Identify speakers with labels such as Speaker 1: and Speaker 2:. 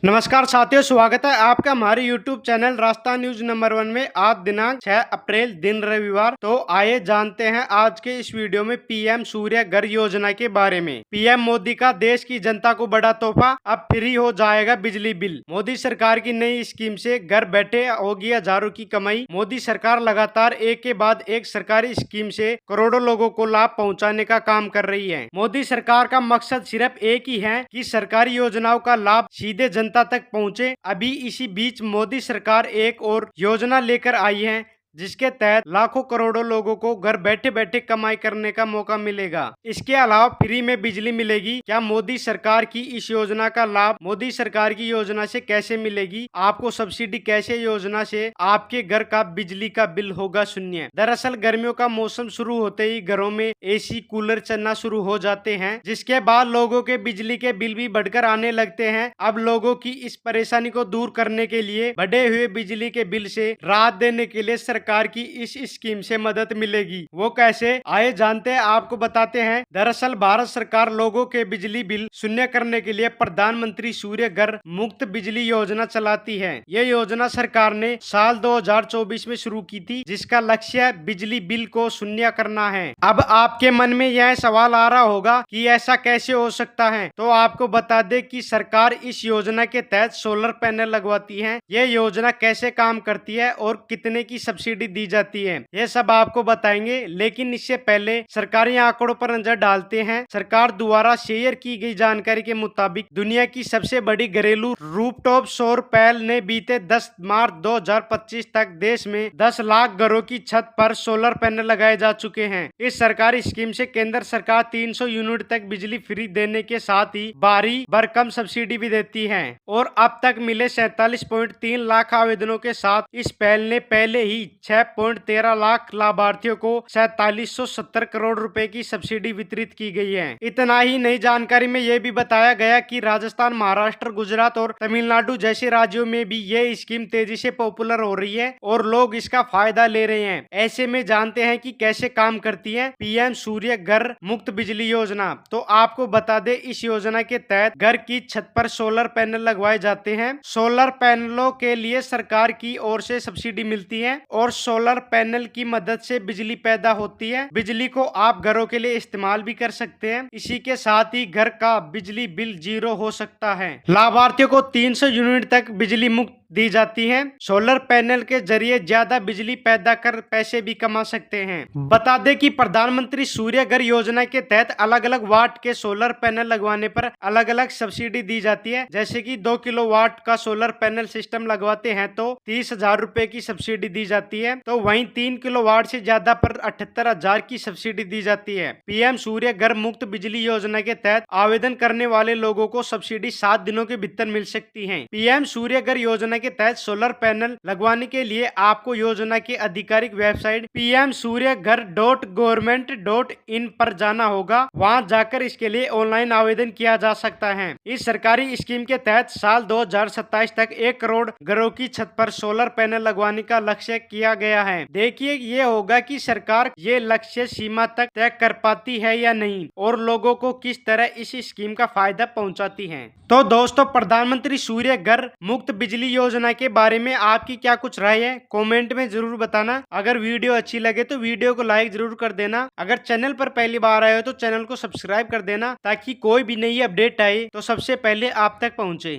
Speaker 1: नमस्कार साथियों, स्वागत है आपका हमारे YouTube channel Rajasthan news number 1 में। आज दिनांक 6 अप्रैल दिन रविवार। तो आइए जानते हैं आज के इस वीडियो में पीएम सूर्य घर योजना के बारे में। पीएम मोदी का देश की जनता को बड़ा तोहफा, अब फ्री हो जाएगा बिजली बिल। मोदी सरकार की नई स्कीम से घर बैठे होगी हजारों की कमाई। मोदी सरकार लगातार एक के बाद एक सरकारी स्कीम से करोड़ों लोगों को लाभ पहुँचाने का काम कर रही है। मोदी सरकार का मकसद सिर्फ एक ही है कि सरकारी योजनाओं का लाभ सीधे जनता तक पहुंचे। अभी इसी बीच मोदी सरकार एक और योजना लेकर आई है जिसके तहत लाखों करोड़ों लोगों को घर बैठे बैठे कमाई करने का मौका मिलेगा। इसके अलावा फ्री में बिजली मिलेगी। क्या मोदी सरकार की इस योजना का लाभ मोदी सरकार की योजना से कैसे मिलेगी? आपको सब्सिडी कैसे? योजना से आपके घर का बिजली का बिल होगा शून्य। दरअसल गर्मियों का मौसम शुरू होते ही घरों में एसी कूलर चलना शुरू हो जाते हैं, जिसके बाद लोगों के बिजली के बिल भी बढ़कर आने लगते हैं। अब लोगों की इस परेशानी को दूर करने के लिए बढ़े हुए बिजली के बिल से राहत देने के लिए सरकार की इस स्कीम से मदद मिलेगी। वो कैसे, आइए जानते हैं, आपको बताते हैं। दरअसल भारत सरकार लोगों के बिजली बिल शून्य करने के लिए प्रधानमंत्री सूर्य घर मुफ्त बिजली योजना चलाती है। ये योजना सरकार ने साल 2024 में शुरू की थी, जिसका लक्ष्य बिजली बिल को शून्य करना है। अब आपके मन में यह सवाल आ रहा होगा कि ऐसा कैसे हो सकता है। तो आपको बता दें कि सरकार इस योजना के तहत सोलर पैनल लगवाती है। ये योजना कैसे काम करती है और कितने की सब्सिडी दी जाती है, ये सब आपको बताएंगे। लेकिन इससे पहले सरकारी आंकड़ों पर नजर डालते हैं। सरकार द्वारा शेयर की गई जानकारी के मुताबिक दुनिया की सबसे बड़ी घरेलू रूफटॉप सौर पैनल ने बीते 10 मार्च 2025 तक देश में 10 लाख घरों की छत पर सोलर पैनल लगाए जा चुके हैं। इस सरकारी स्कीम से केंद्र सरकार 300 यूनिट तक बिजली फ्री देने के साथ ही भारी भरकम सब्सिडी भी देती है। और अब तक मिले 47.3 लाख आवेदनों के साथ इस पहल ने पहले ही 6.13 लाख लाभार्थियों को 4770 करोड़ रुपए की सब्सिडी वितरित की गई है। इतना ही नहीं, जानकारी में यह भी बताया गया कि राजस्थान, महाराष्ट्र, गुजरात और तमिलनाडु जैसे राज्यों में भी ये स्कीम तेजी से पॉपुलर हो रही है और लोग इसका फायदा ले रहे हैं। ऐसे में जानते हैं कि कैसे काम करती है पीएम सूर्य घर मुफ्त बिजली योजना। तो आपको बता दें, इस योजना के तहत घर की छत पर सोलर पैनल लगवाए जाते हैं। सोलर पैनलों के लिए सरकार की ओर से सब्सिडी मिलती है और सोलर पैनल की मदद से बिजली पैदा होती है। बिजली को आप घरों के लिए इस्तेमाल भी कर सकते हैं। इसी के साथ ही घर का बिजली बिल 0 हो सकता है। लाभार्थियों को 300 यूनिट तक बिजली मुफ्त दी जाती है। सोलर पैनल के जरिए ज्यादा बिजली पैदा कर पैसे भी कमा सकते हैं। बता दें कि प्रधानमंत्री सूर्य घर योजना के तहत अलग अलग वाट के सोलर पैनल लगवाने पर अलग अलग सब्सिडी दी जाती है। जैसे कि 2 किलोवाट का सोलर पैनल सिस्टम लगवाते हैं तो 30,000 रुपए की सब्सिडी दी जाती है। तो वहीं 3 किलोवाट से ज्यादा पर 78,000 की सब्सिडी दी जाती है। पीएम सूर्य घर मुफ्त बिजली योजना के तहत आवेदन करने वाले लोगों को सब्सिडी 7 दिनों के भीतर मिल सकती है। पीएम सूर्य घर योजना के तहत सोलर पैनल लगवाने के लिए आपको योजना की आधिकारिक वेबसाइट pmsuryaghar.government.in पर जाना होगा। वहां जाकर इसके लिए ऑनलाइन आवेदन किया जा सकता है। इस सरकारी स्कीम के तहत साल 2027 तक 1 करोड़ घरों की छत पर सोलर पैनल लगवाने का लक्ष्य किया गया है। देखिए ये होगा कि सरकार ये लक्ष्य सीमा तक तय कर पाती है या नहीं और लोगों को किस तरह इस स्कीम का फायदा पहुंचाती है। तो दोस्तों, प्रधानमंत्री सूर्य घर मुफ्त बिजली योजना के बारे में आपकी क्या कुछ राय है, कमेंट में जरूर बताना। अगर वीडियो अच्छी लगे तो वीडियो को लाइक जरूर कर देना। अगर चैनल पर पहली बार आए हो तो चैनल को सब्सक्राइब कर देना ताकि कोई भी नई अपडेट आए तो सबसे पहले आप तक पहुंचे।